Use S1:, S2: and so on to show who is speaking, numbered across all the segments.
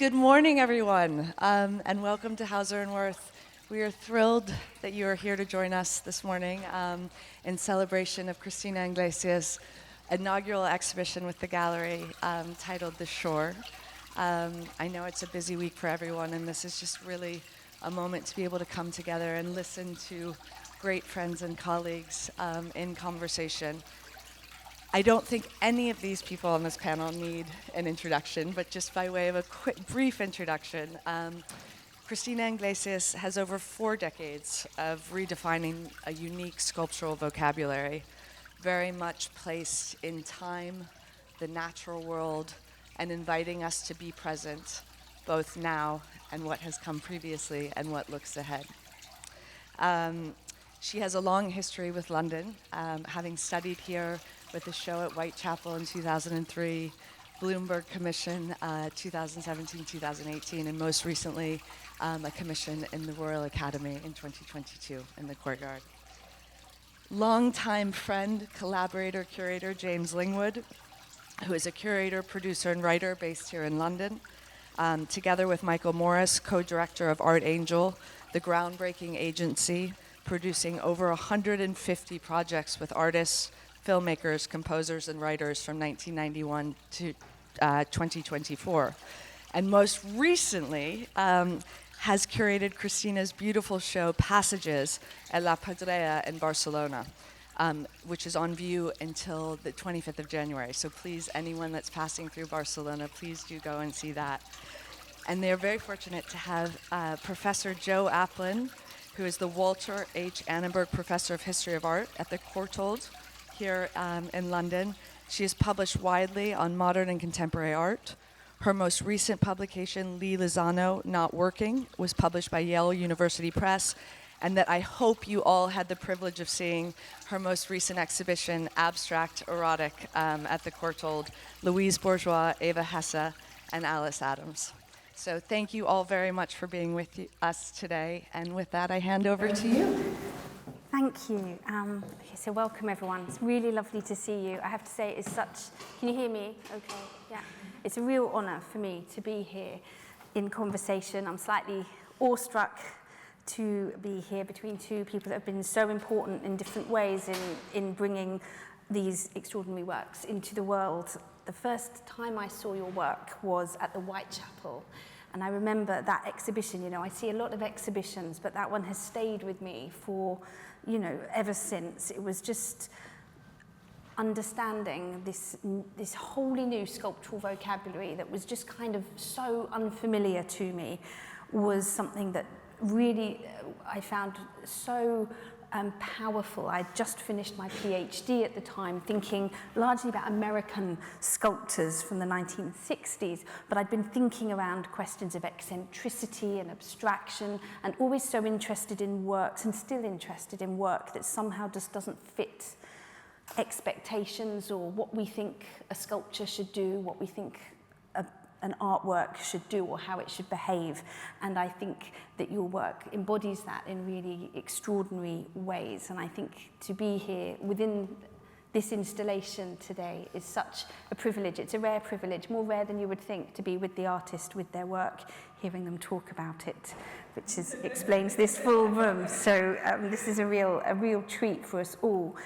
S1: Good morning, everyone, and welcome to Hauser Wirth. We are thrilled that you are here to join us this morning in celebration of Cristina Iglesias' inaugural exhibition with the gallery titled The Shore. I know it's a busy week for everyone, and this is just really a moment to be able to come together and listen to great friends and colleagues in conversation. I don't think any of these people on this panel need an introduction, but just by way of a quick, brief introduction, Cristina Iglesias has over 4 decades of redefining a unique sculptural vocabulary, very much placed in time, the natural world, and inviting us to be present, both now and what has come previously and what looks ahead. She has a long history with London, having studied here with a show at Whitechapel in 2003, Bloomberg Commission 2017-2018, and most recently a commission in the Royal Academy in 2022 in the courtyard. Longtime friend, collaborator, curator James Lingwood, who is a curator, producer, and writer based here in London, together with Michael Moritz, co-director of Art Angel, the groundbreaking agency producing over 150 projects with artists, filmmakers, composers, and writers from 1991 to 2024. And most recently has curated Cristina's beautiful show Passages at La Pedrera in Barcelona, which is on view until the 25th of January. So please, anyone that's passing through Barcelona, please do go and see that. And they're very fortunate to have Professor Jo Applin, who is the Walter H. Annenberg Professor of History of Art at the Courtauld here in London. She has published widely on modern and contemporary art. Her most recent publication, Lee Lozano, Not Working, was published by Yale University Press, and that I hope you all had the privilege of seeing her most recent exhibition, Abstract Erotic, at the Courtauld, Louise Bourgeois, Eva Hesse, and Alice Adams. So thank you all very much for being with us today, and with that, I hand over to you.
S2: Thank you. Okay, so welcome everyone. It's really lovely to see you. I have to say it's such, can you hear me? Okay, yeah. It's a real honor for me to be here in conversation. I'm slightly awestruck to be here between two people that have been so important in different ways in bringing these extraordinary works into the world. The first time I saw your work was at the Whitechapel. And I remember that exhibition. I see a lot of exhibitions, but that one has stayed with me for, ever since. It was just understanding this wholly new sculptural vocabulary that was just kind of so unfamiliar to me was something that really I found so powerful. I'd just finished my PhD at the time, thinking largely about American sculptors from the 1960s, but I'd been thinking around questions of eccentricity and abstraction, and always so interested in works, and still interested in work that somehow just doesn't fit expectations or what we think a sculpture should do, what we think an artwork should do or how it should behave. And I think that your work embodies that in really extraordinary ways. And I think to be here within this installation today is such a privilege. It's a rare privilege, more rare than you would think, to be with the artist, with their work, hearing them talk about it, which explains this full room. So this is a real treat for us all.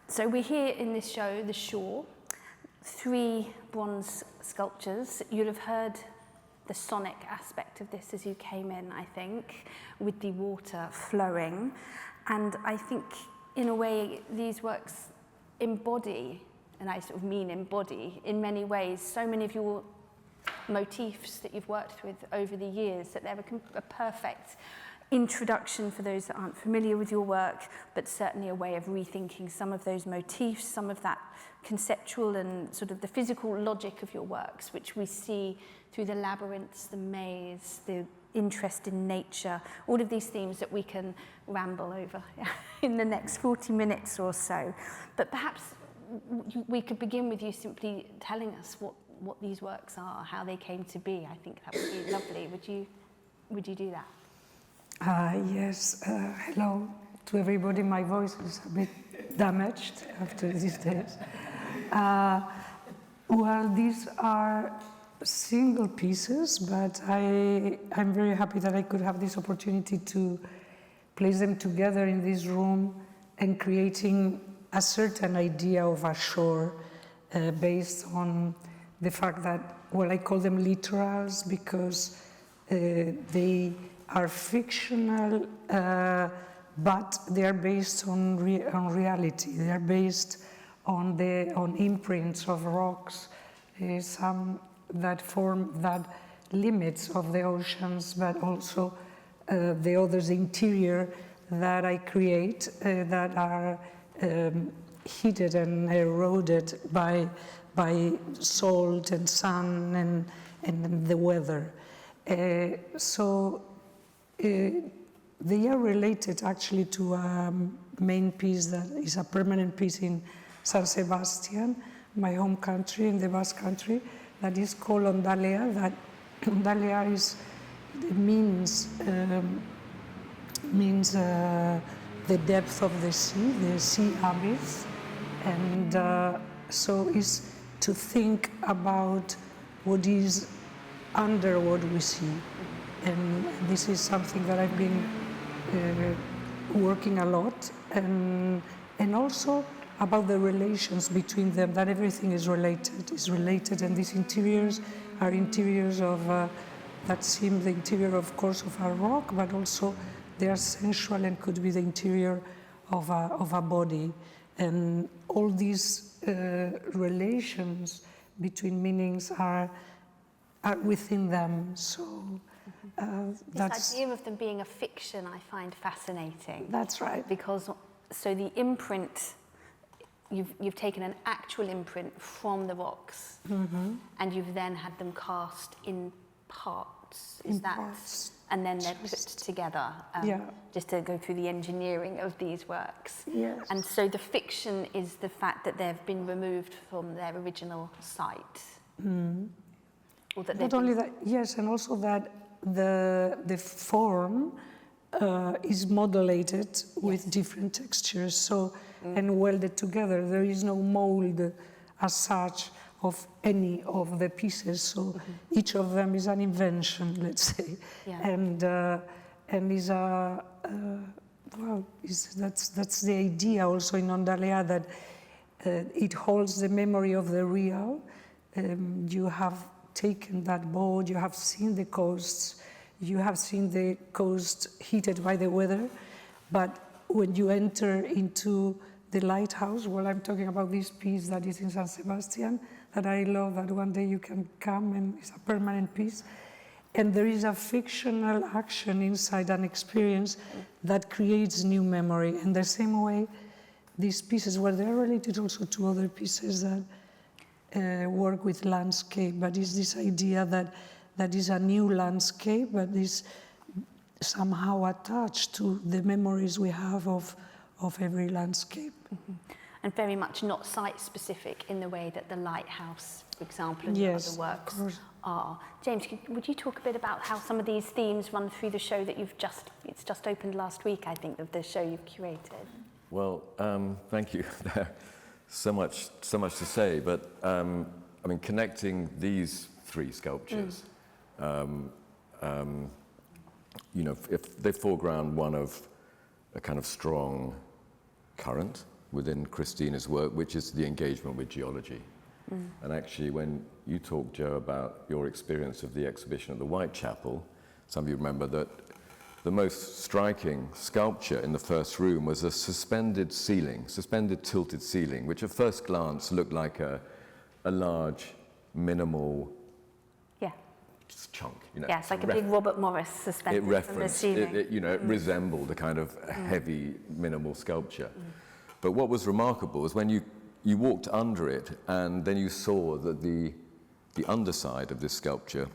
S2: So we're here in this show, The Shore, 3 bronze sculptures. You'll have heard the sonic aspect of this as you came in, I think, with the water flowing. And I think, in a way, these works embody, and I sort of mean embody, in many ways, so many of your motifs that you've worked with over the years, that they're a perfect introduction for those that aren't familiar with your work, but certainly a way of rethinking some of those motifs, some of that conceptual and sort of the physical logic of your works, which we see through the labyrinths, the maze, the interest in nature, all of these themes that we can ramble over in the next 40 minutes or so. But perhaps we could begin with you simply telling us what these works are, how they came to be. I think that would be lovely. Would you do that?
S3: Yes, hello to everybody. My voice is a bit damaged after these days. Well, these are single pieces, but I'm very happy that I could have this opportunity to place them together in this room and creating a certain idea of a shore based on the fact that, well, I call them literals because they are fictional, but they are based on reality. They are based on imprints of rocks, some that form that limits of the oceans, but also the others interior that I create that are heated and eroded by salt and sun and the weather. So they are related actually to a main piece that is a permanent piece in San Sebastian, my home country, in the Basque country, that is called Ondalea. That Ondalea means the depth of the sea abyss, and so is to think about what is under what we see. And this is something that I've been working a lot, and also about the relations between them, that everything is related, and these interiors are interiors of, that seem the interior, of course, of a rock, but also they are sensual and could be the interior of a body. And all these relations between meanings are within them. So
S2: this idea of them being a fiction I find fascinating.
S3: That's right.
S2: Because so the imprint, you've taken an actual imprint from the rocks, and you've then had them cast in parts. Parts. And then they're put together, just to go through the engineering of these works.
S3: Yes.
S2: And so the fiction is the fact that they've been removed from their original site. Or that
S3: not only that, yes, and also that the form is modulated with different textures, so and welded together. There is no mold as such of any of the pieces, so each of them is an invention, let's say, and is a well, that's the idea also in Ondalea, that it holds the memory of the real. You have taken that boat, you have seen the coasts, you have seen the coast heated by the weather, but when you enter into the lighthouse, well, I'm talking about this piece that is in San Sebastian, that I love, that one day you can come and it's a permanent piece. And there is a fictional action inside an experience that creates new memory. In the same way, these pieces, well, they're related also to other pieces that work with landscape, but it's this idea that is a new landscape, but is somehow attached to the memories we have of every landscape.
S2: And very much not site-specific in the way that the lighthouse, for example, and
S3: yes,
S2: other works are. James, would you talk a bit about how some of these themes run through the show that it's just opened last week, I think, of the show you've curated?
S4: Well, thank you. so much to say, but I mean, connecting these three sculptures, you know, if they foreground one of a kind of strong current within Cristina's work, which is the engagement with geology. And actually, when you talked, Jo, about your experience of the exhibition at the Whitechapel, some of you remember that the most striking sculpture in the first room was a suspended tilted ceiling, which at first glance looked like a large, minimal chunk. You know,
S2: yeah, it's like a big Robert Morris suspended from the ceiling.
S4: It resembled a kind of heavy, minimal sculpture. But what was remarkable is when you walked under it, and then you saw that the underside of this sculpture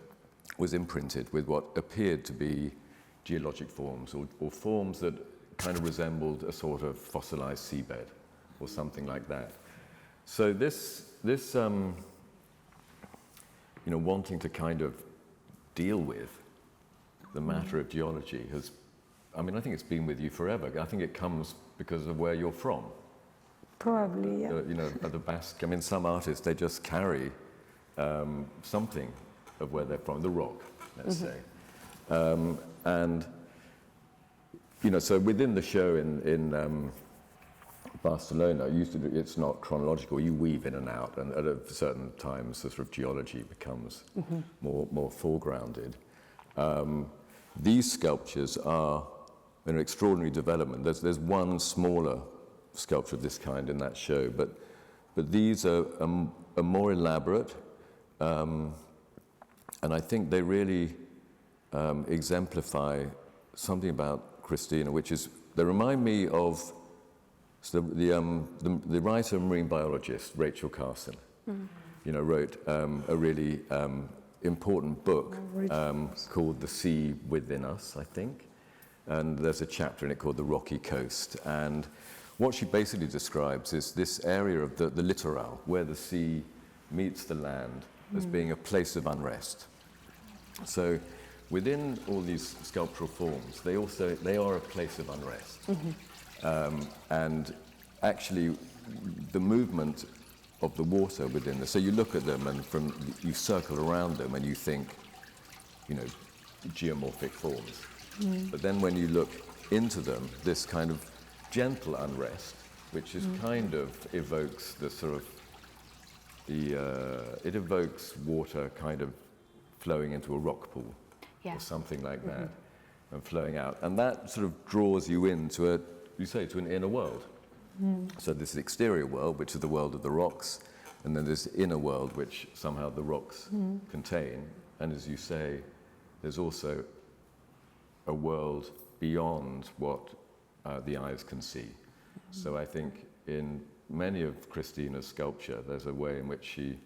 S4: was imprinted with what appeared to be geologic forms, or forms that kind of resembled a sort of fossilized seabed, or something like that. So this wanting to kind of deal with the matter of geology has, I mean, I think it's been with you forever. I think it comes because of where you're from.
S3: Probably, yeah.
S4: The Basque, I mean, some artists, they just carry something of where they're from, the rock, let's say. And, you know, so within the show in Barcelona, it's not chronological, you weave in and out, and at a certain times the sort of geology becomes more foregrounded. These sculptures are an extraordinary development. There's one smaller sculpture of this kind in that show, but these are more elaborate, and I think they really exemplify something about Cristina, which is, they remind me of the writer and marine biologist Rachel Carson. You know, wrote a really important book called The Sea Within Us, I think. And there's a chapter in it called The Rocky Coast. And what she basically describes is this area of the littoral, where the sea meets the land, as being a place of unrest. So within all these sculptural forms, they are a place of unrest. And actually, the movement of the water within them, so you look at them and you circle around them and you think, you know, geomorphic forms. But then when you look into them, this kind of gentle unrest, which is kind of evokes the sort of, it evokes water kind of flowing into a rock pool or something like that, and flowing out. And that sort of draws you into to an inner world. So this exterior world, which is the world of the rocks, and then this inner world, which somehow the rocks contain. And as you say, there's also a world beyond what the eyes can see. So I think in many of Cristina's sculpture, there's a way in which she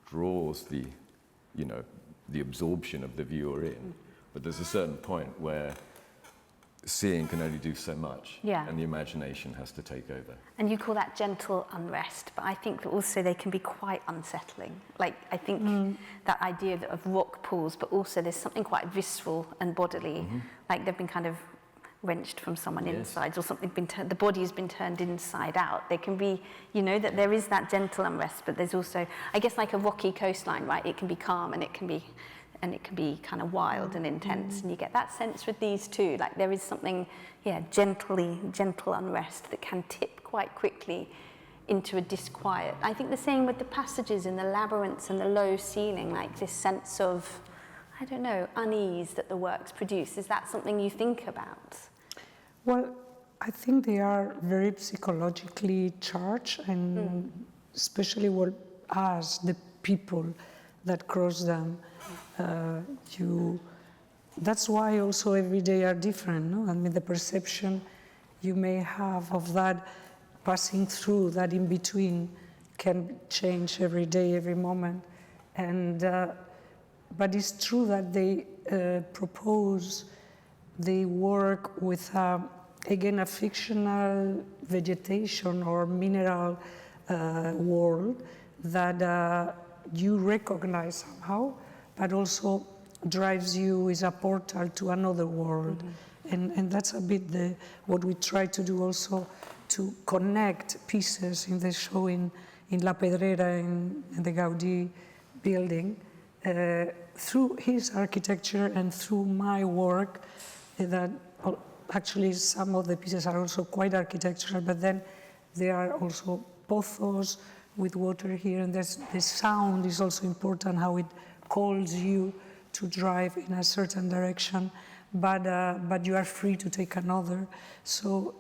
S4: draws the absorption of the viewer in. But there's a certain point where seeing can only do so much, and the imagination has to take over. And
S2: you call that gentle unrest, but I think that also they can be quite unsettling. Like, I think that idea of rock pools, but also there's something quite visceral and bodily, like they've been kind of wrenched from someone inside, or something the body has been turned inside out. There can be, you know, that there is that gentle unrest, but there's also, I guess, like a rocky coastline, right? It can be calm and it can be kind of wild and intense, and you get that sense with these too. Like there is something, gentle unrest that can tip quite quickly into a disquiet. I think the same with the passages in the labyrinths and the low ceiling, like this sense of, I don't know, unease that the works produce. Is that something you think about?
S3: Well, I think they are very psychologically charged, and especially as the people that cross them. That's why also every day are different, no? I mean, the perception you may have of that passing through, that in between, can change every day, every moment. And but it's true that they they work with again a fictional vegetation or mineral world that you recognize somehow, but also drives you as a portal to another world. And that's a bit what we try to do also, to connect pieces in the show in La Pedrera, in the Gaudí building, through his architecture and through my work, that actually some of the pieces are also quite architectural, but then there are also pozos with water here, and the sound is also important, how it calls you to drive in a certain direction, but you are free to take another. So,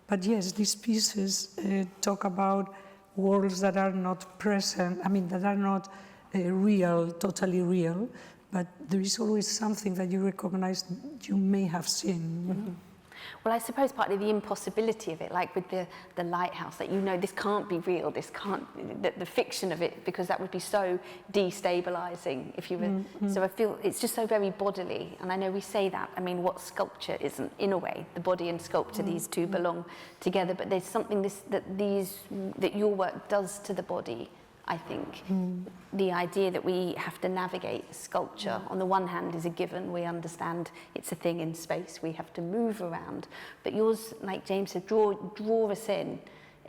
S3: but yes, these pieces talk about worlds that are not present, I mean, that are not real, totally real, but there is always something that you recognize you may have seen. You know?
S2: Well, I suppose partly the impossibility of it, like with the lighthouse, that you know this can't be real, this can't, the fiction of it, because that would be so destabilizing if you were, so I feel it's just so very bodily, and I know we say that, I mean, what sculpture isn't, in a way, the body and sculpture, these two belong together, but there's something that your work does to the body, I think. The idea that we have to navigate sculpture, on the one hand, is a given. We understand it's a thing in space. We have to move around. But yours, like James said, draw us in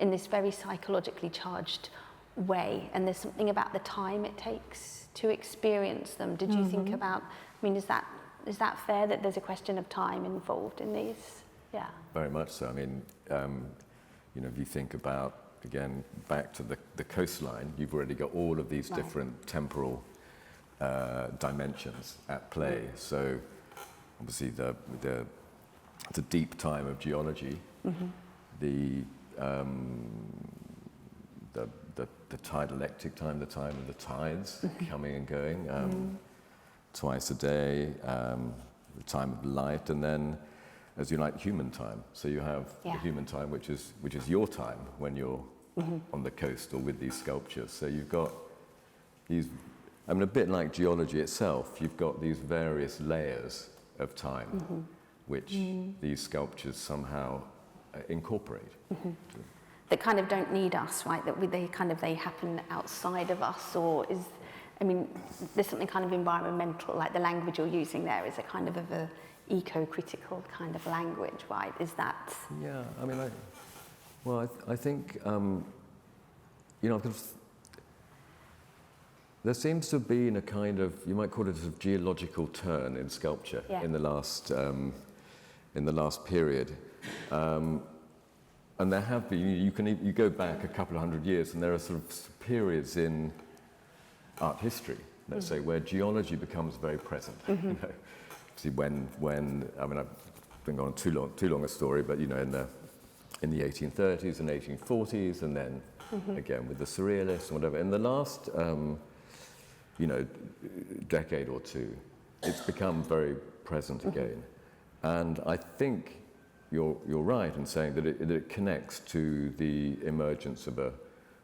S2: this very psychologically charged way, and there's something about the time it takes to experience them. Did you think about, I mean, is that fair, that there's a question of time involved in these? Yeah.
S4: Very much so. I mean, you know, if you think about, again, back to the coastline, you've already got all of these different temporal dimensions at play. So obviously the deep time of geology, the tidal-ectic time, the time of the tides coming and going, twice a day, the time of light, and then, as you like, human time. So you have the human time, which is your time when you're on the coast or with these sculptures. So you've got these, I mean, a bit like geology itself, you've got these various layers of time, which these sculptures somehow incorporate.
S2: That kind of don't need us, right? That they happen outside of us, or is, I mean, there's something kind of environmental, like the language you're using there is a kind of a eco-critical kind of language, right? Is that?
S4: Yeah, I mean, I think, you know, there seems to have been a kind of, you might call it a geological turn in sculpture in the last period. And there have been, you go back a couple of hundred years, and there are sort of periods in art history, let's say, where geology becomes very present. You know? See, when I mean, I've been going too long a story, but you know, in the 1830s and 1840s, and then again with the surrealists and whatever. In the last, you know, decade or two, it's become very present again, and I think you're right in saying that it connects to the emergence of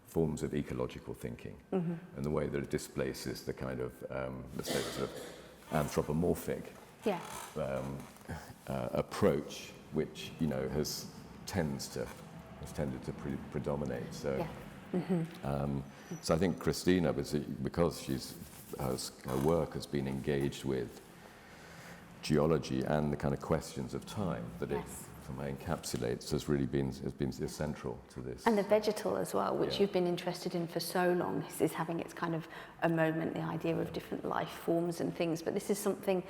S4: forms of ecological thinking and the way that it displaces the kind of, let's say, sort of anthropomorphic approach, which, you know, has tended to predominate. So, so I think Cristina, because her work has been engaged with geology and the kind of questions of time that it somehow encapsulates, has been essential to this.
S2: And the vegetal as well, which you've been interested in for so long, is having its kind of a moment, the idea of different life forms and things. But this is something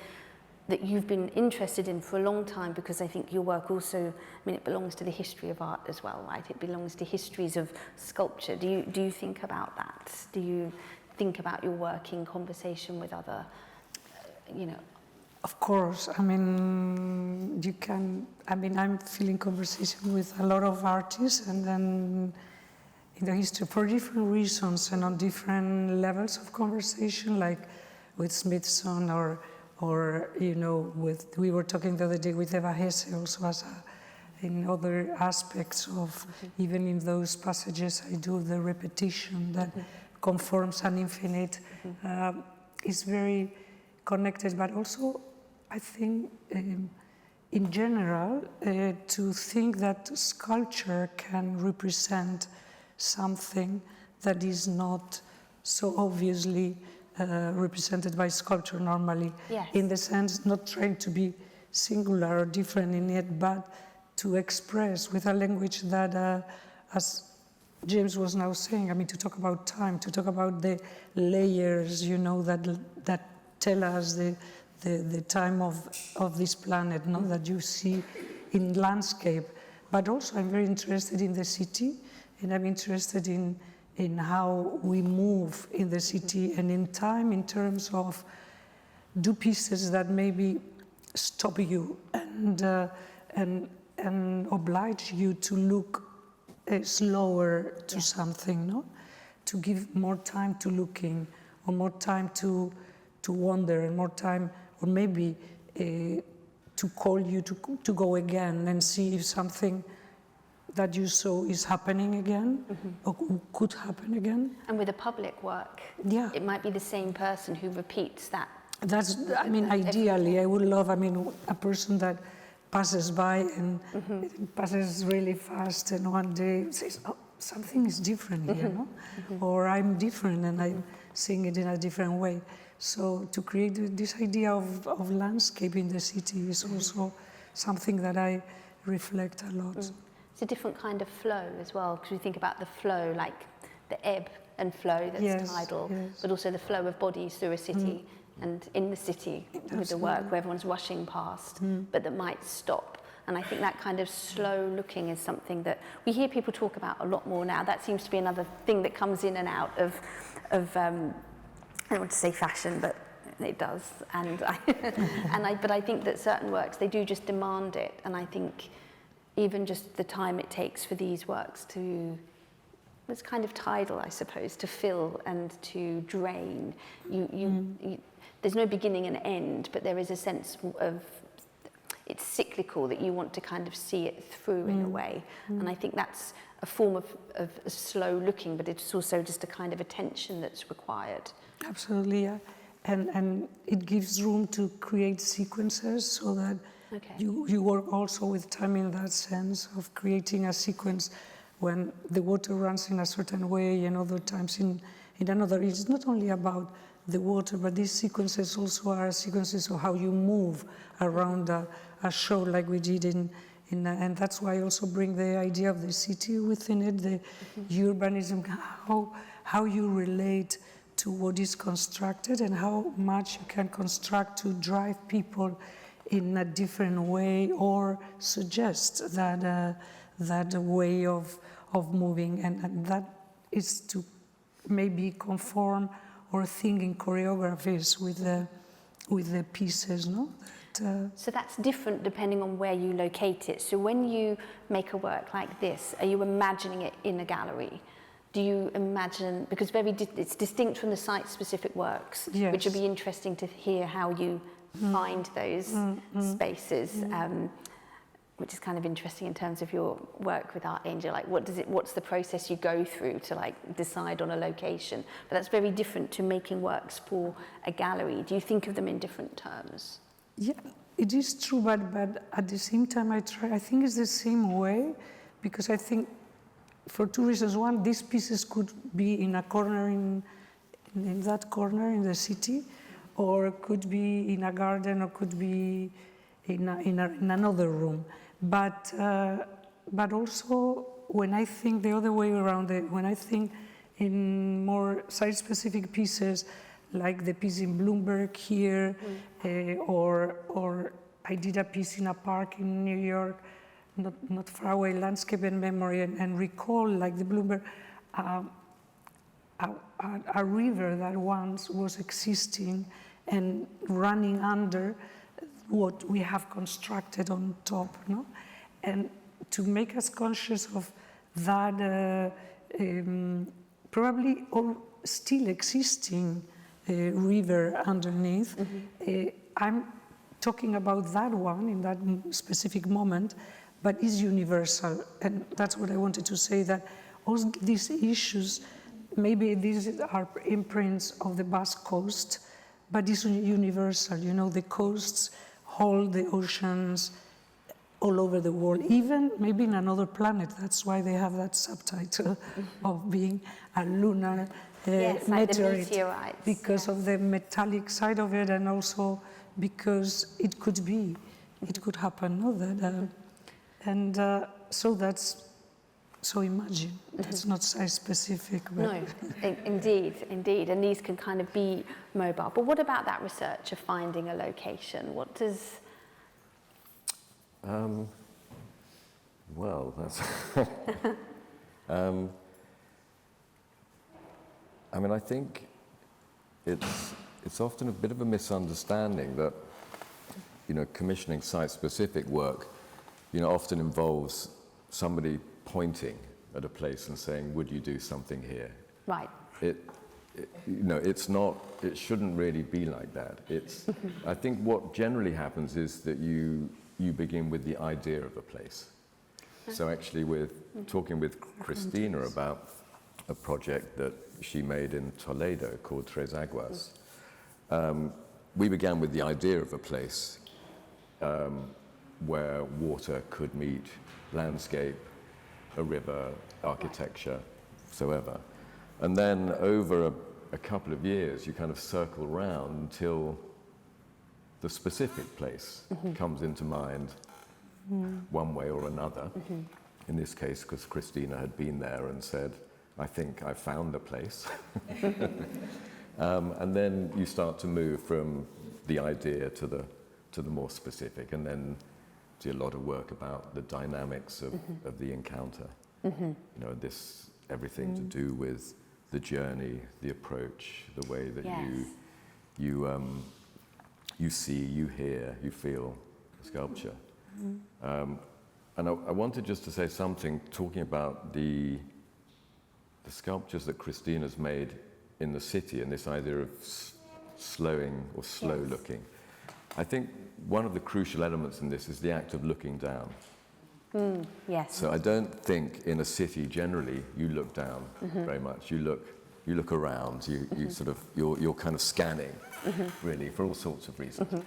S2: that you've been interested in for a long time, because I think your work also, I mean, it belongs to the history of art as well, right? It belongs to histories of sculpture. Do you think about that? Do you think about your work in conversation with other, you know?
S3: Of course, I mean, I'm feeling conversation with a lot of artists, and then in the history, for different reasons and on different levels of conversation, like with Smithson or you know, we were talking the other day with Eva Hesse also in other aspects of, even in those passages I do the repetition that conforms an infinite, is very connected, but also I think in general to think that sculpture can represent something that is not so obviously represented by sculpture normally, in the sense not trying to be singular or different in it, but to express with a language that, as James was now saying, I mean, to talk about time, to talk about the layers, you know, that tell us the time of this planet, no? That you see in landscape. But also I'm very interested in the city, and I'm interested in how we move in the city and in time, in terms of do pieces that maybe stop you and oblige you to look slower to something, no? To give more time to looking, or more time to wonder, and more time, or maybe to call you to go again and see if something that you saw is happening again, or could happen again.
S2: And with a public work, it might be the same person who repeats that.
S3: That's, I mean, ideally, I would love, I mean, a person that passes by and passes really fast, and one day says, oh, something is different here, no? Or I'm different and I'm seeing it in a different way. So to create this idea of landscape in the city is also something that I reflect a lot.
S2: It's a different kind of flow as well, because we think about the flow, like the ebb and flow that's
S3: Yes,
S2: tidal,
S3: yes.
S2: but also the flow of bodies through a city and in the city with the work where everyone's rushing past, but that might stop. And I think that kind of slow looking is something that we hear people talk about a lot more now. That seems to be another thing that comes in and out of I don't want to say fashion, but it does. And but I think that certain works, they do just demand it. And I think even just the time it takes for these works to, it's kind of tidal, I suppose, to fill and to drain. There's no beginning and end, but there is a sense of, it's cyclical, that you want to kind of see it through in a way. And I think that's a form of slow looking, but it's also just a kind of attention that's required.
S3: Absolutely, yeah. And it gives room to create sequences so that you work also with time in that sense of creating a sequence when the water runs in a certain way and other times in another. It's not only about the water, but these sequences also are sequences of how you move around a show like we did and that's why I also bring the idea of the city within it, the urbanism, how you relate to what is constructed and how much you can construct to drive people in a different way or suggest that way of moving, and that is to maybe conform or think in choreographies with the pieces, no?
S2: So that's different depending on where you locate it. So when you make a work like this, are you imagining it in a gallery? Do you imagine, because it's distinct from the site-specific works,
S3: yes.
S2: which would be interesting to hear how you find those spaces, which is kind of interesting in terms of your work with Art Angel. Like, what's the process you go through to like decide on a location? But that's very different to making works for a gallery. Do you think of them in different terms?
S3: Yeah, it is true, but at the same time, I think it's the same way, because I think for two reasons. One, these pieces could be in a corner in that corner in the city, or could be in a garden, or could be in another room. But also when I think the other way around, when I think in more site-specific pieces, like the piece in Bloomberg here, or I did a piece in a park in New York, not far away, landscape and memory, and recall, like the Bloomberg, a river that once was existing and running under what we have constructed on top, no? And to make us conscious of that probably still existing river underneath. I'm talking about that one in that specific moment, but is universal. And that's what I wanted to say, that all these issues, maybe these are imprints of the Basque coast, but it's universal. You know, the coasts hold the oceans all over the world, even maybe in another planet. That's why they have that subtitle of being a lunar
S2: yes,
S3: meteorite,
S2: like the meteorites,
S3: because of the metallic side of it, and also because it could be, it could happen. No? So that's, so imagine, that's not size specific. But
S2: no, indeed, and these can kind of be mobile. But what about that research of finding a location? What does...
S4: Well, that's... I mean, I think it's often a bit of a misunderstanding that, you know, commissioning site-specific work, you know, often involves somebody pointing at a place and saying, would you do something here?
S2: Right.
S4: You know, it's not, it shouldn't really be like that. It's, I think what generally happens is that you begin with the idea of a place. So actually talking with Cristina about a project that she made in Toledo called Tres Aguas, we began with the idea of a place where water could meet landscape, a river, architecture, so ever. And then over a couple of years, you kind of circle around until the specific place comes into mind one way or another. In this case, because Cristina had been there and said, I think I found the place. And then you start to move from the idea to the more specific, and then do a lot of work about the dynamics of the encounter. You know, everything to do with the journey, the approach, the way that you see, you hear, you feel the sculpture. And I wanted just to say something talking about the sculptures that Christina's made in the city, and this idea of slowing or slow looking. I think one of the crucial elements in this is the act of looking down.
S2: Yes.
S4: So I don't think in a city generally you look down very much. You look around. You sort of you're kind of scanning, really, for all sorts of reasons.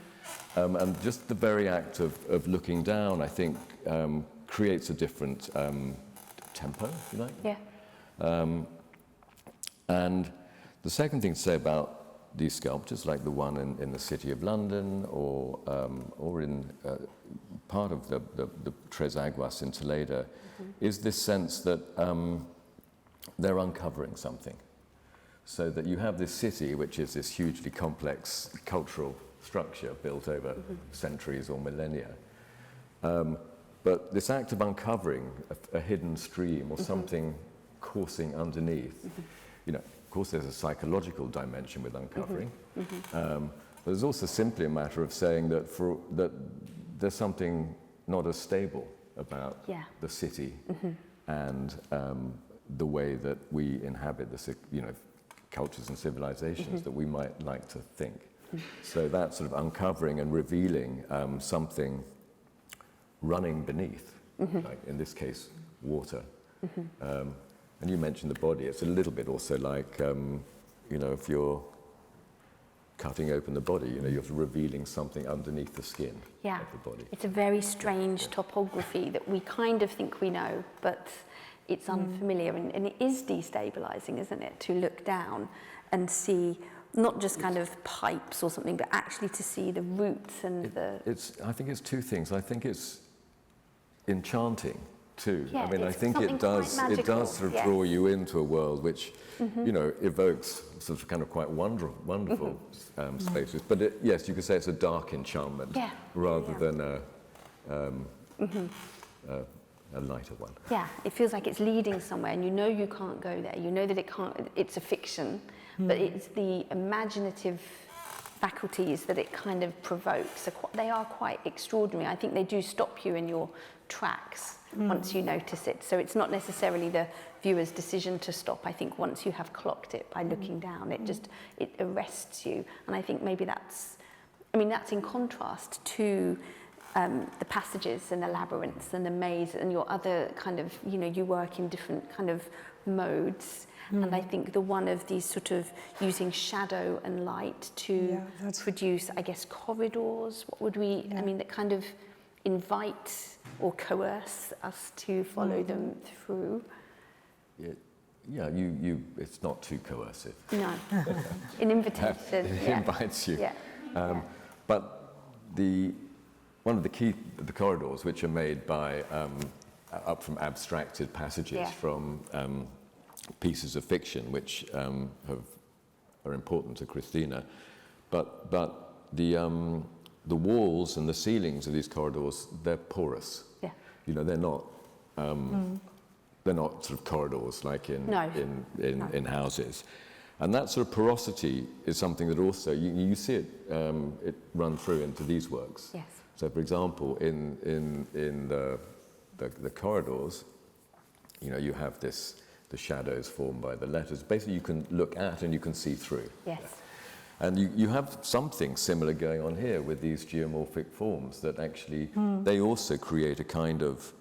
S4: And just the very act of looking down, I think, creates a different tempo, if you like.
S2: Yeah.
S4: And the second thing to say about these sculptures, like the one in the City of London, or in part of the Tres Aguas in Toledo, is this sense that they're uncovering something. So that you have this city, which is this hugely complex cultural structure built over centuries or millennia. But this act of uncovering a hidden stream or something coursing underneath, you know, of course there's a psychological dimension with uncovering, but there's also simply a matter of saying that there's something not as stable about the city and the way that we inhabit the, you know, cultures and civilizations that we might like to think. So that sort of uncovering and revealing something running beneath, like in this case, water. And you mentioned the body. It's a little bit also like, you know, if you're cutting open the body, you know, you're revealing something underneath the skin of the body.
S2: It's a very strange topography that we kind of think we know, but it's unfamiliar, and it is destabilizing, isn't it, to look down and see not just kind of pipes or something, but actually to see the roots and
S4: I think it's two things. I think it's enchanting too.
S2: Yeah,
S4: I mean, I think
S2: it does
S4: sort of draw you into a world which, you know, evokes sort of kind of quite wonderful spaces. But yes, you could say it's a dark enchantment rather than a lighter one.
S2: Yeah, it feels like it's leading somewhere, and you know you can't go there. You know that it can't. It's a fiction, but it's the imaginative faculties that it kind of provokes. They are quite extraordinary. I think they do stop you in your tracks once you notice it. So it's not necessarily the viewer's decision to stop. I think once you have clocked it by looking down, it arrests you. And I think maybe that's in contrast to the passages and the labyrinths and the maze and your other kind of, you know, you work in different kind of modes. And I think the one of these sort of using shadow and light to produce, I guess, corridors. What would we, I mean, that kind of invite or coerce us to follow them through.
S4: It's not too coercive.
S2: No, an invitation.
S4: It invites you.
S2: Yeah.
S4: But one of the corridors, which are made by up from abstracted passages from pieces of fiction, which are important to Cristina, but the walls and the ceilings of these corridors, they're porous. Yeah. You know, they're not sort of corridors like in houses. And that sort of porosity is something that also you see it run through into these works.
S2: Yes.
S4: So, for example, in the corridors, you know, you have the shadows formed by the letters. Basically, you can look at and you can see through.
S2: Yes.
S4: And you have something similar going on here with these geomorphic forms that actually they also create a kind of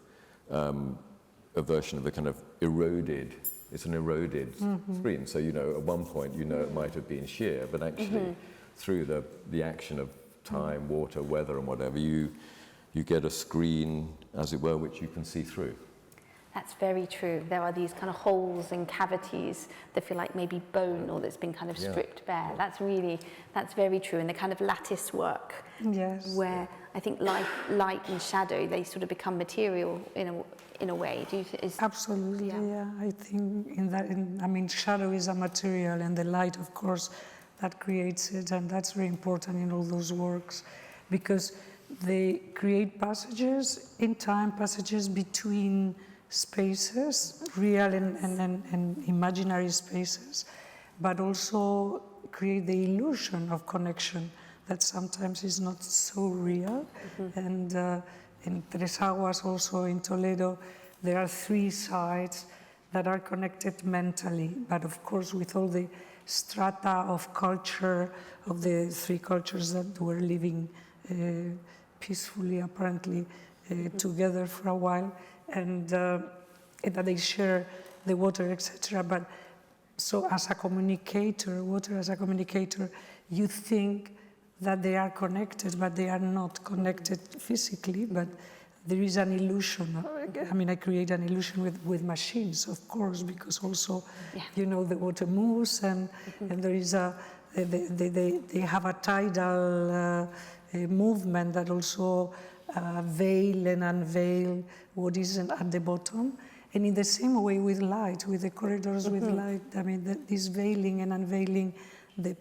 S4: a version of a kind of eroded. It's an eroded screen. So, you know, at one point, you know, it might have been sheer, but actually through the action of time, water, weather, and whatever, you get a screen, as it were, which you can see through.
S2: That's very true. There are these kind of holes and cavities that feel like maybe bone or that's been kind of stripped bare. That's very true. And the kind of lattice work,
S3: Yes.
S2: where I think light and shadow, they sort of become material in a way. Do you
S3: Absolutely, yeah. I think I mean, shadow is a material, and the light, of course, that creates it, and that's very important in all those works, because they create passages in time, passages between spaces, real and imaginary spaces, but also create the illusion of connection that sometimes is not so real. And in Tres Aguas, also in Toledo, there are 3 sides that are connected mentally, but of course with all the strata of culture, of the 3 cultures that were living peacefully, apparently, together for a while, and that they share the water, etc. But so as a communicator, water as a communicator, you think that they are connected, but they are not connected physically, but there is an illusion. I mean, I create an illusion with machines, of course, because also, you know, the water moves, and there is they have a tidal movement that also veil and unveil what isn't at the bottom. And in the same way with light, with the corridors with light, I mean, this veiling and unveiling the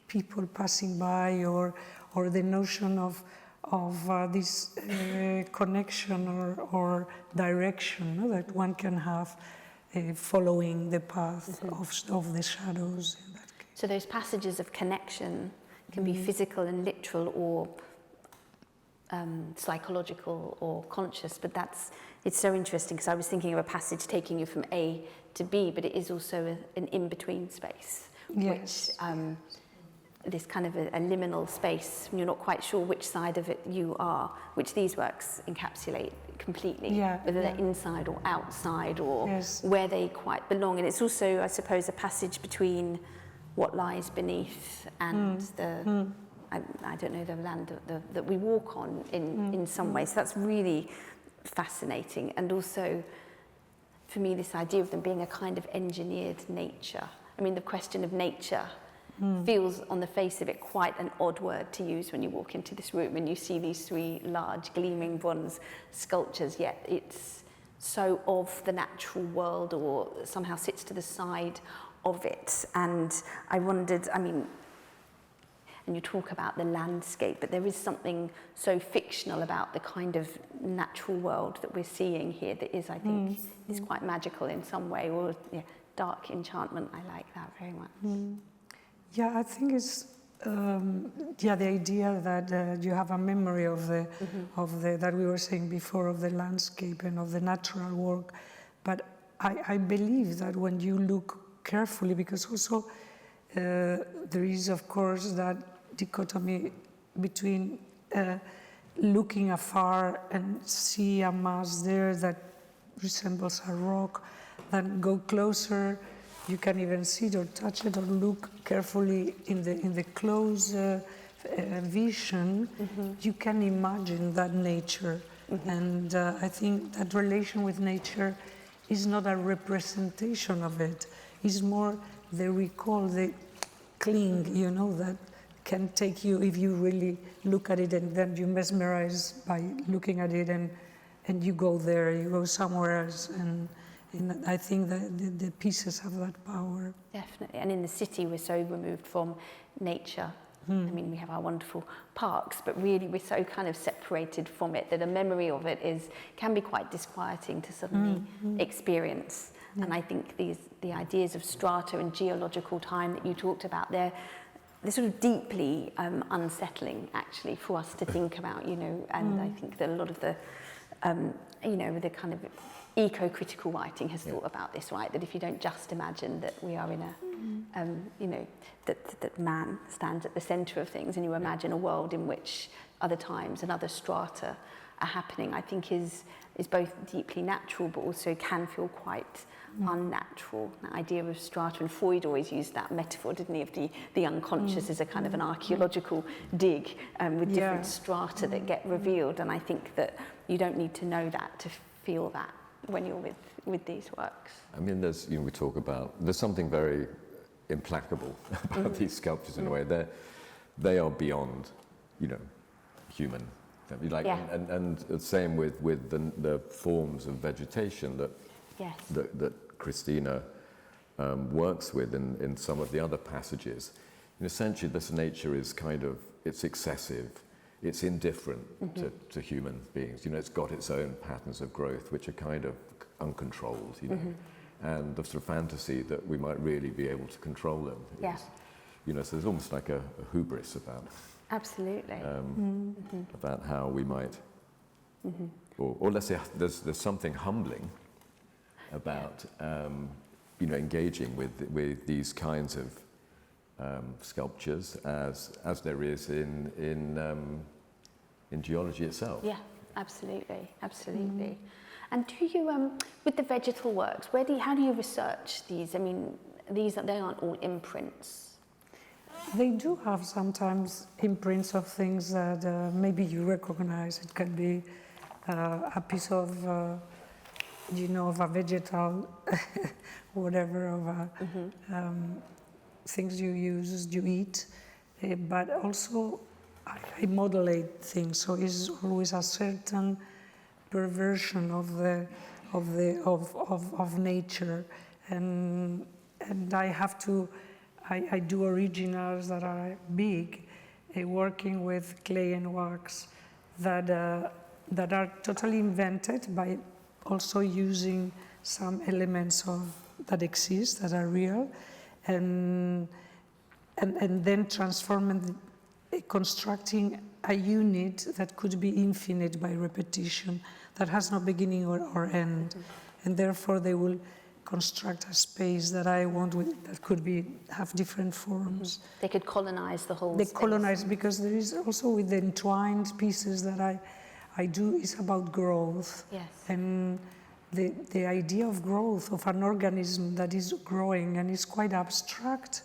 S3: people passing by, or the notion of this connection or direction, no, that one can have following the path of the shadows. In that case.
S2: So those passages of connection can be physical and literal, or psychological or conscious, but it's so interesting, because I was thinking of a passage taking you from A to B, but it is also an in-between space,
S3: Yes.
S2: which this kind of a liminal space, you're not quite sure which side of it you are, which these works encapsulate completely, whether they're inside or outside, or where they quite belong. And it's also, I suppose, a passage between what lies beneath and I don't know, the land that we walk on in some ways. So that's really fascinating. And also, for me, this idea of them being a kind of engineered nature. I mean, the question of nature feels, on the face of it, quite an odd word to use when you walk into this room and you see these 3 large gleaming bronze sculptures, yet it's so of the natural world, or somehow sits to the side of it. And I wondered, I mean, and you talk about the landscape, but there is something so fictional about the kind of natural world that we're seeing here that is, I think, is quite magical in some way, or dark enchantment. I like that very much.
S3: Yeah, I think it's the idea that you have a memory of the that we were saying before, of the landscape and of the natural work. But I believe that when you look carefully, because also there is, of course, that dichotomy between looking afar and see a mass there that resembles a rock, then go closer. You can even see it or touch it or look carefully in the close vision. You can imagine that nature, and I think that relation with nature is not a representation of it. It's more the recall, the cling, you know, that can take you if you really look at it, and then you mesmerize by looking at it, and you go there, you go somewhere else, and I think that the pieces have that power.
S2: Definitely, and in the city we're so removed from nature. I mean, we have our wonderful parks, but really we're so kind of separated from it that a memory of it can be quite disquieting to suddenly experience. And I think the ideas of strata and geological time that you talked about, they're sort of deeply unsettling, actually, for us to think about, you know. And I think that a lot of the, you know, the kind of eco-critical writing has thought about this, right? That if you don't just imagine that we are in a, you know, that man stands at the centre of things, and you imagine a world in which other times and other strata are happening, I think is both deeply natural, but also can feel quite unnatural. The idea of strata, and Freud always used that metaphor, didn't he, of the unconscious as a kind of an archaeological dig with different strata that get revealed. And I think that you don't need to know that to feel that when you're with these works?
S4: I mean, we talk about, there's something very implacable about these sculptures in a way. They are beyond, human. Like,
S2: Yeah.
S4: and the same with the forms of vegetation that
S2: Yes.
S4: that Cristina works with in some of the other passages. And essentially, this nature is it's excessive, it's indifferent to human beings. It's got its own patterns of growth, which are kind of uncontrolled, and the sort of fantasy that we might really be able to control them.
S2: Yeah.
S4: So there's almost like a hubris about.
S2: Absolutely.
S4: About how we might, or let's say there's something humbling about engaging with these kinds of sculptures as there is in geology itself.
S2: Yeah, absolutely. And do you, with the vegetal works, how do you research these? I mean, they aren't all imprints.
S3: They do have sometimes imprints of things that maybe you recognize. It can be a piece of, of a vegetal, whatever, of things you use, you eat. But also, I modulate things, so it's always a certain perversion of nature, and I have to. I do originals that are big, working with clay and wax that are totally invented by also using some elements that exist, that are real, and then constructing a unit that could be infinite by repetition, that has no beginning or end, and therefore they will construct a space that I want that could have different forms.
S2: They could colonize the whole space.
S3: They colonize, because there is also with the entwined pieces that I do is about growth.
S2: Yes.
S3: And the idea of growth, of an organism that is growing and is quite abstract,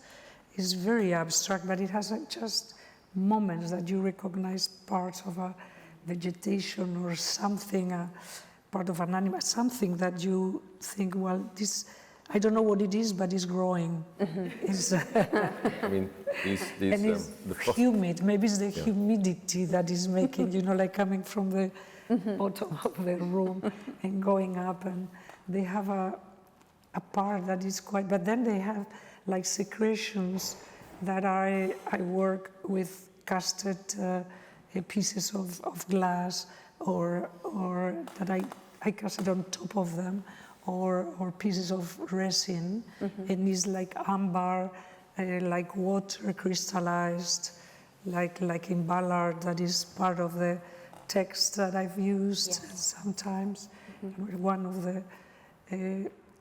S3: is very abstract, but it has just moments that you recognize parts of a vegetation or something, part of an animal, something that you think, well, this, I don't know what it is, but it's growing.
S4: I mean,
S3: and it's humid. Maybe it's the humidity that is making, like coming from the bottom of the room and going up. And they have a part that is quite, but then they have like secretions that I work with casted pieces of glass, or that I cast it on top of them, or pieces of resin, and it's like amber, like water crystallized, like in Ballard, that is part of the text that I've used sometimes. One of the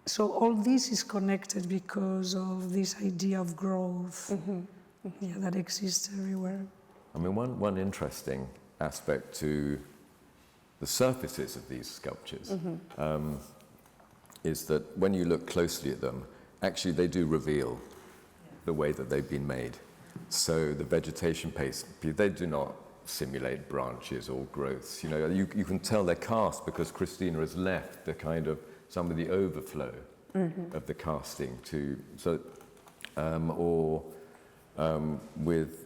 S3: so all this is connected because of this idea of growth that exists everywhere.
S4: I mean, one interesting aspect to the surfaces of these sculptures is that when you look closely at them, actually they do reveal the way that they've been made. So the vegetation paste, they do not simulate branches or growths. You can tell they're cast because Cristina has left some of the overflow of the casting with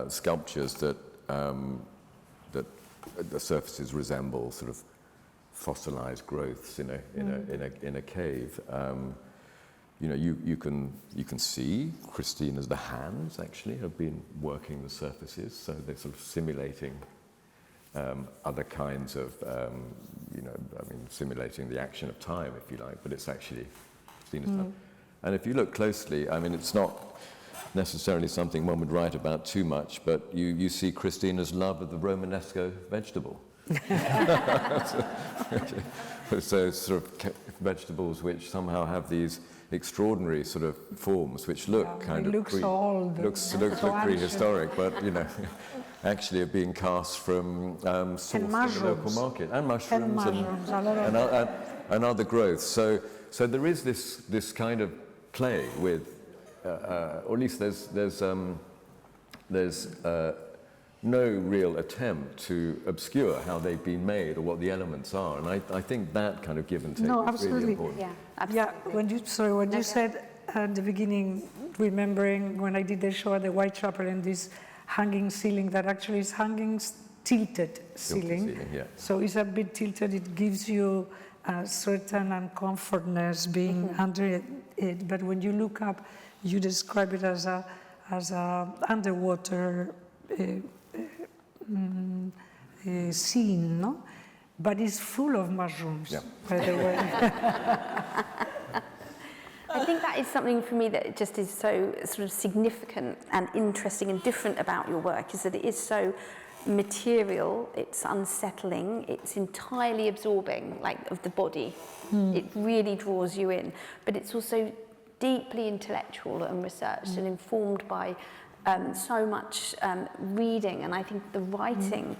S4: sculptures that the surfaces resemble sort of fossilized growths in a cave. You can see Cristina's, the hands actually have been working the surfaces, so they're sort of simulating other kinds of, simulating the action of time, if you like, but it's actually Cristina's time. And if you look closely, I mean, it's not necessarily something one would write about too much, but you see Cristina's love of the Romanesco vegetable. So sort of vegetables which somehow have these extraordinary sort of forms which look looks prehistoric, but actually are being cast from sourced in the local market, and mushrooms and other growths. So there is this kind of play with, or at least there's no real attempt to obscure how they've been made or what the elements are. And I think that kind of give and take
S3: No,
S4: is
S3: absolutely.
S4: really important.
S2: Yeah, absolutely.
S3: Yeah, when you said at the beginning, remembering when I did the show at the Whitechapel and this hanging ceiling that actually is tilted ceiling.
S4: Yeah.
S3: So it's a bit tilted, it gives you a certain uncomfortness being under it. But when you look up, you describe it as a underwater scene, no? But it's full of mushrooms, by the way.
S2: I think that is something for me that just is so sort of significant and interesting and different about your work, is that it is so material, it's unsettling, it's entirely absorbing, like of the body. It really draws you in, but it's also deeply intellectual and researched and informed by so much reading, and I think the writing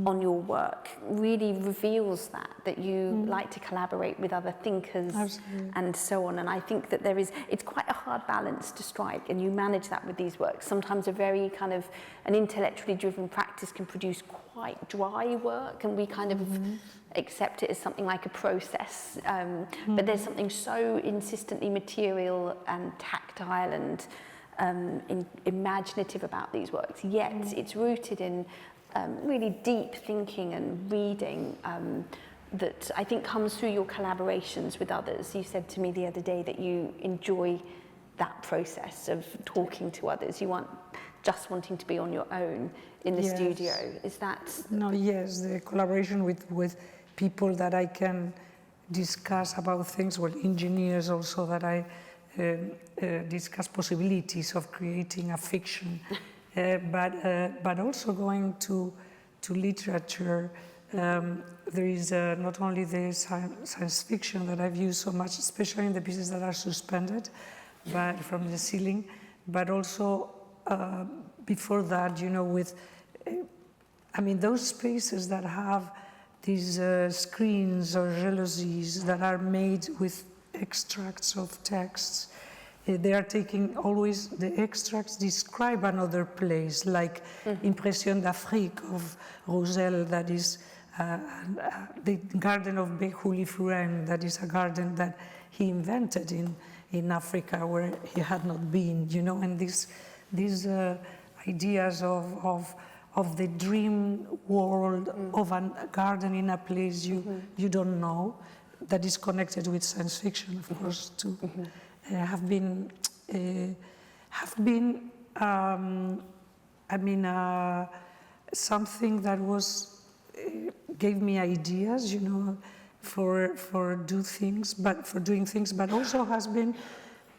S2: on your work really reveals that you like to collaborate with other thinkers.
S3: Absolutely.
S2: And so on, and I think that it's quite a hard balance to strike, and you manage that with these works. Sometimes a very kind of an intellectually driven practice can produce quite dry work, and we kind of accept it as something like a process, but there's something so insistently material and tactile and imaginative about these works, yet it's rooted in really deep thinking and reading that I think comes through your collaborations with others. You said to me the other day that you enjoy that process of talking to others. You weren't just wanting to be on your own in the studio. Is that...
S3: No, yes, the collaboration with people that I can discuss about things, well, engineers also, that I discuss possibilities of creating a fiction, but also going to literature. There is not only the science fiction that I've used so much, especially in the pieces that are suspended but from the ceiling, but also before that, you know, with, I mean, those spaces that have these screens or jalousies that are made with extracts of texts. They are taking always, the extracts describe another place, like Impression d'Afrique of Rosel, that is the garden of Béhouli-Furen, that is a garden that he invented in Africa where he had not been, you know, and these ideas of the dream world of a garden in a place you don't know, that is connected with science fiction, of course, too, have been something that was gave me ideas, you know, for doing things, but also has been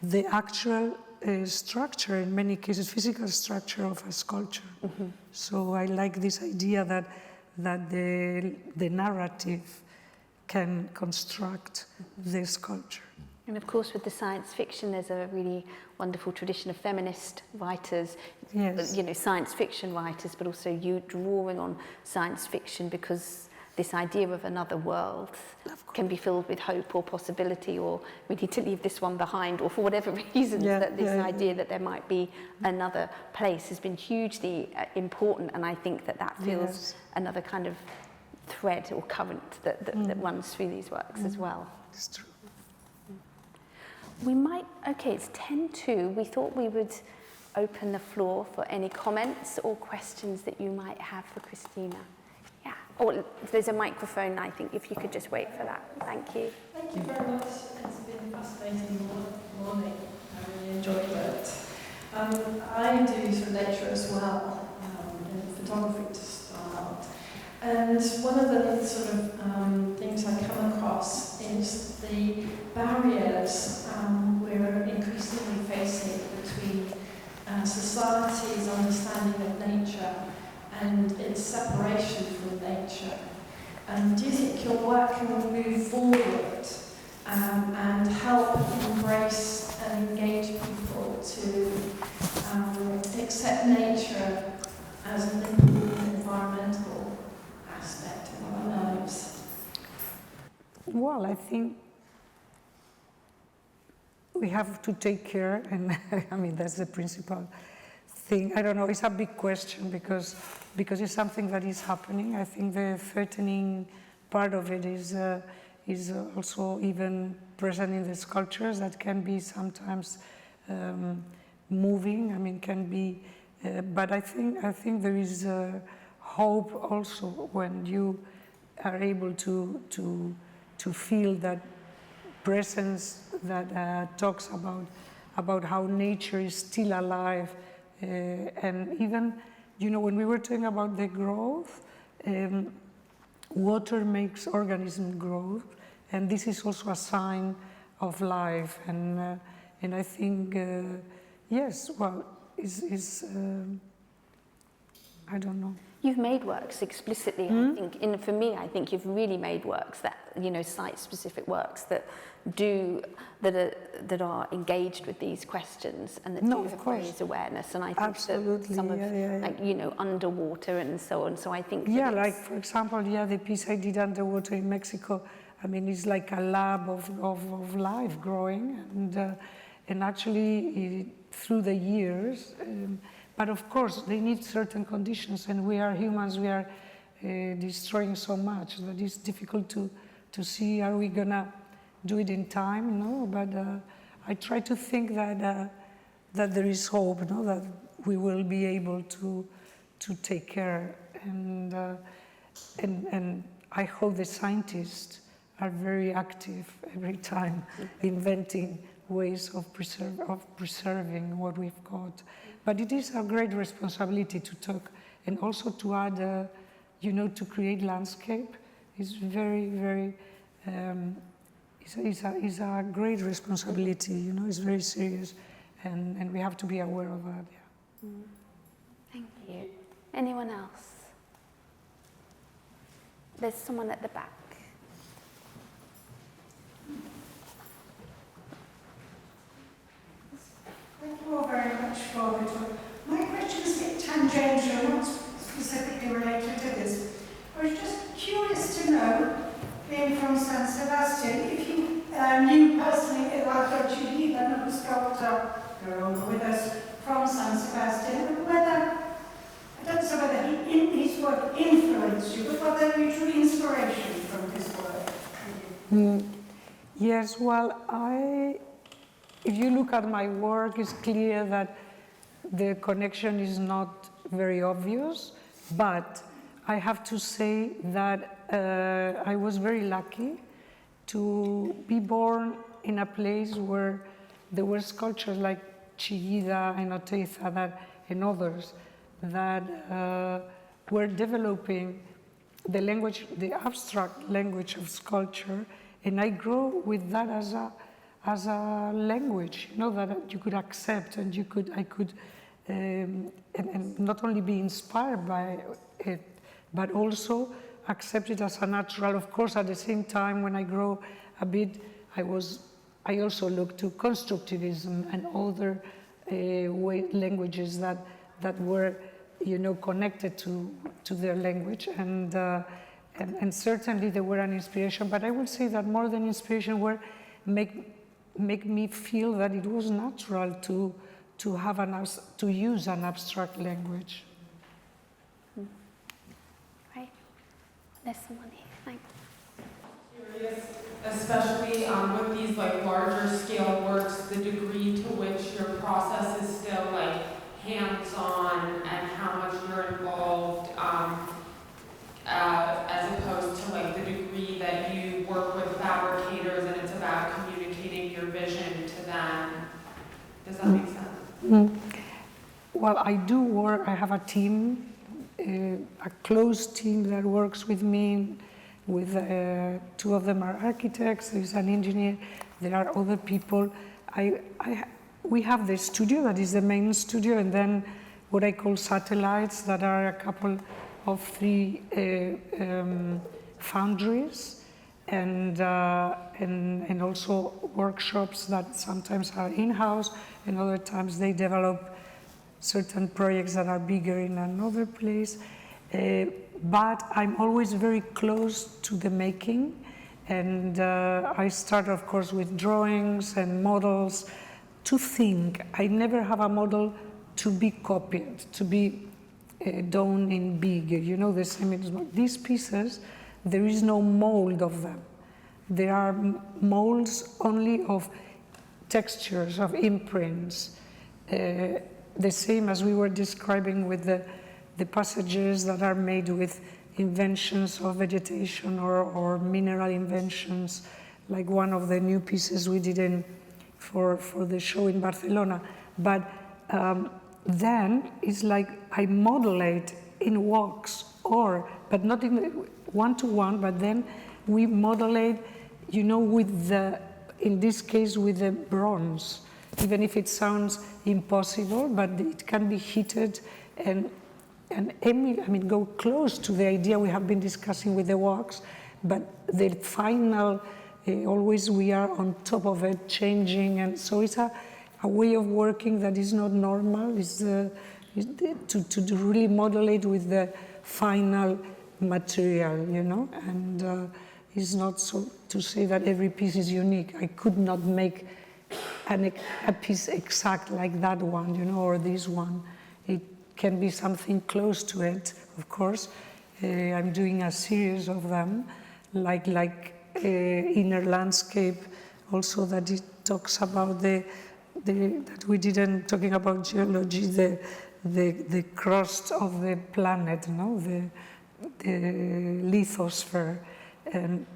S3: the actual structure, in many cases, physical structure of a sculpture. So I like this idea that the narrative can construct the sculpture.
S2: And of course, with the science fiction, there's a really wonderful tradition of feminist writers, you know, science fiction writers, but also you drawing on science fiction because this idea of another world can be filled with hope or possibility, or we need to leave this one behind, or for whatever reasons, that this idea that there might be another place has been hugely important, and I think that feels another kind of thread or current that runs through these works as well.
S3: It's true.
S2: We might, okay, it's 10:02. We thought we would open the floor for any comments or questions that you might have for Cristina. Yeah, or there's a microphone, I think, if you could just wait for that. Thank you.
S5: Thank you very much. It's been a fascinating morning. I really enjoyed it. I do sort of lecture as well in photography to start. And one of the sort of things I come across is the barriers we're increasingly facing between society's understanding of nature and its separation from nature. Do you think your work can move forward and help embrace and engage people to accept nature as an important environmental aspect of our lives?
S3: Well, I think we have to take care, and I mean, that's the principal thing. I don't know, it's a big question because it's something that is happening. I think the threatening part of it is also even present in the sculptures that can be sometimes moving. I mean, can be, but I think there is hope also when you are able to feel that presence that talks about how nature is still alive, and even, you know, when we were talking about the growth, water makes organism growth, and this is also a sign of life, and I think yes, well, I don't know.
S2: You've made works explicitly, I think, and for me, I think you've really made works that, you know, site-specific works that are engaged with these questions and that do raise awareness. And I think that some of, like, you know, underwater and so on. So I think
S3: like, for example, the piece I did underwater in Mexico, I mean, it's like a lab of life growing, and actually through the years. But of course, they need certain conditions, and we are humans, we are destroying so much that it's difficult to see, are we gonna do it in time? No, but I try to think that there is hope, no? That we will be able to take care, and I hope the scientists are very active every time, inventing ways of preserving what we've got. But it is a great responsibility to talk, and also to add, you know, to create landscape is very, very, is a great responsibility, you know, it's very serious, and we have to be aware of that, yeah.
S2: Thank you. Anyone else? There's someone at the back.
S6: Thank you all very much for the talk. My question is a bit tangential, not specifically related to this. I was just curious to know, being from San Sebastian, if you knew personally Eduardo Chillida, who's sculptor, no longer with us, from San Sebastian, and whether, I don't know whether his work influenced you, but whether you drew inspiration from his work.
S3: Yes, well, if you look at my work, it's clear that the connection is not very obvious, but I have to say that I was very lucky to be born in a place where there were sculptures like Chillida and Oteiza and others that were developing the language, the abstract language of sculpture, and I grew with that as a language, you know, that you could accept, and I could, and not only be inspired by it, but also accept it as a natural. Of course, at the same time, when I grow a bit, I also looked to constructivism and other languages that were, you know, connected to their language, and certainly they were an inspiration. But I would say that more than inspiration were make me feel that it was natural to use an abstract language.
S2: Right. There's someone here. Thanks.
S7: Curious, especially with these like larger scale works, the degree to which your process is still like hands-on and how much you're involved, as opposed to like the degree that you work with fabricators and it's about communicating your vision to them. Does that make sense?
S3: Well, I do work, I have a team, a close team that works with me, with two of them are architects, there's an engineer, there are other people. We have the studio, that is the main studio, and then what I call satellites, that are a couple of 3 foundries, and also workshops that sometimes are in-house, and other times they develop certain projects that are bigger in another place. But I'm always very close to the making, and I start, of course, with drawings and models to think. I never have a model to be copied, to be done in big, you know, the same. These pieces, there is no mold of them. There are molds only of textures, of imprints. The same as we were describing with the passages that are made with inventions of vegetation or mineral inventions, like one of the new pieces we did for the show in Barcelona. But then it's like I model it in wax, but not in one-to-one, but then we model it, you know, with in this case with the bronze, even if it sounds impossible, but it can be heated and go close to the idea we have been discussing with the wax, but the final, always we are on top of it, changing, and so it's a way of working that is not normal, to really model it with the final material, you know, and it's not so to say that every piece is unique. I could not make a piece exact like that one, you know, or this one. It can be something close to it, of course. I'm doing a series of them, like inner landscape, also that it talks about that we didn't talking about geology, the crust of the planet, no, the lithosphere, and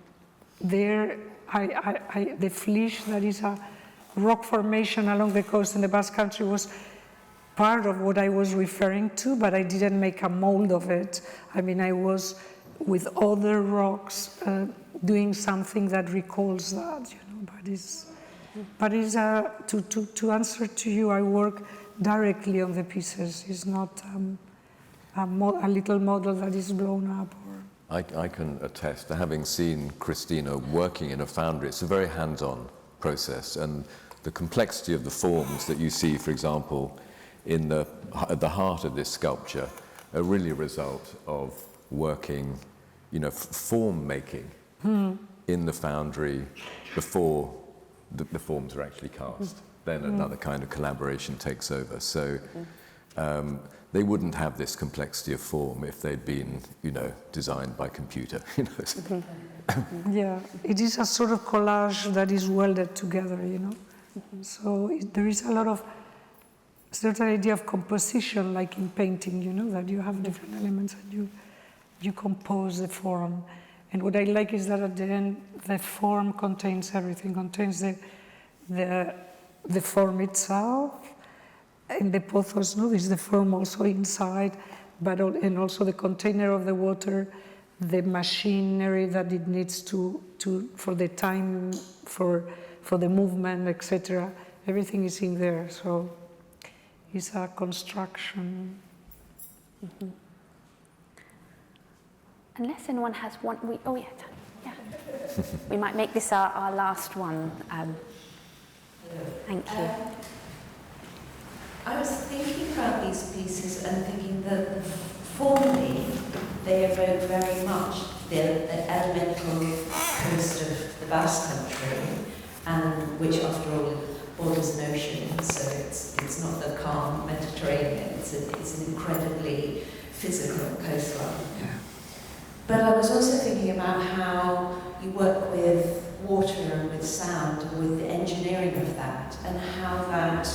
S3: there the Flèche, that is a rock formation along the coast in the Basque Country, was part of what I was referring to, but I didn't make a mold of it. I mean, I was with other rocks doing something that recalls that, you know. But it's to answer to you, I work directly on the pieces. It's not a little model that is blown up.
S4: I can attest to having seen Cristina working in a foundry. It's a very hands-on process, and the complexity of the forms that you see, for example, at the heart of this sculpture, are really a result of working, you know, form making in the foundry before the forms are actually cast. Then another kind of collaboration takes over. So they wouldn't have this complexity of form if they'd been, you know, designed by computer. You know.
S3: Yeah, it is a sort of collage that is welded together, you know. So there is a lot of certain idea of composition, like in painting, you know, that you have different elements and you compose the form. And what I like is that at the end, the form contains everything, contains the form itself, and the pothos, no, is the form also inside, and also the container of the water, the machinery that it needs for the time, for the movement, etc. Everything is in there, so it's a construction.
S2: Unless anyone has one, we might make this our last one. Thank you.
S8: I was thinking about these pieces and thinking that formally they evoke very much the elemental coast of the Basque Country, and which after all borders an ocean, so it's not the calm Mediterranean, it's an incredibly physical coastline. Yeah. But I was also thinking about how you work with water and with sound and with the engineering of that, and how that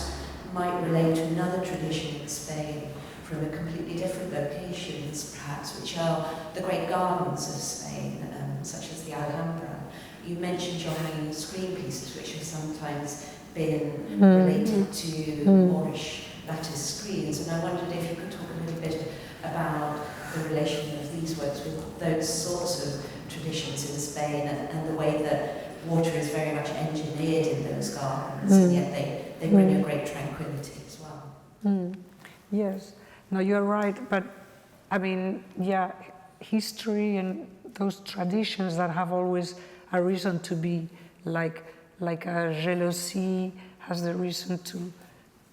S8: might relate to another tradition in Spain from a completely different locations, perhaps, which are the great gardens of Spain, such as the Alhambra. You mentioned your hanging screen pieces, which have sometimes been related to Moorish lattice screens, and I wondered if you could talk a little bit about the relation of these works with those sorts of traditions in Spain, and the way that water is very much engineered in those gardens, and yet they bring a great tranquility as well.
S3: Yes, no, you're right, but I mean, yeah, history and those traditions that have always a reason to be, like a jealousy has the reason to,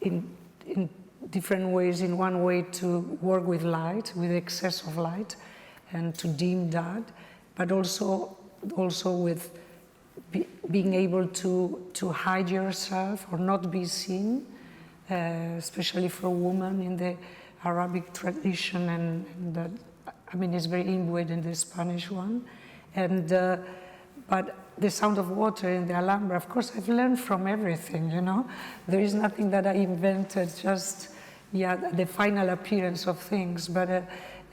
S3: in different ways, in one way to work with light, with excess of light, and to dim that, but also with being able to hide yourself or not be seen, especially for a woman in the Arabic tradition, and I mean, it's very imbued in the Spanish one. And but the sound of water in the Alhambra, of course, I've learned from everything, you know. There is nothing that I invented, just, yeah, the final appearance of things. But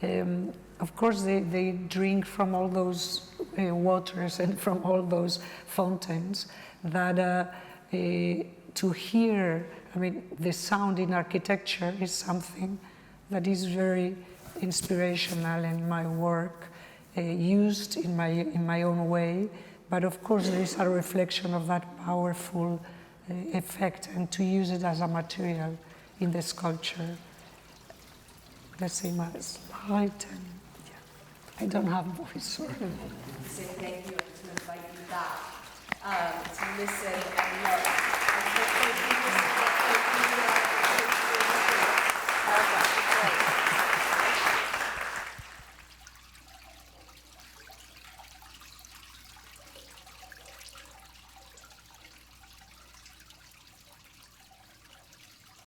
S3: of course, they drink from all those waters and from all those fountains that to hear, I mean, the sound in architecture is something that is very inspirational in my work, used in my own way. But of course, there is a reflection of that powerful effect, and to use it as a material in the sculpture. Let's say my slide, and yeah, I don't have voice. Sorry.
S1: Say thank you and to invite you back to listen and learn.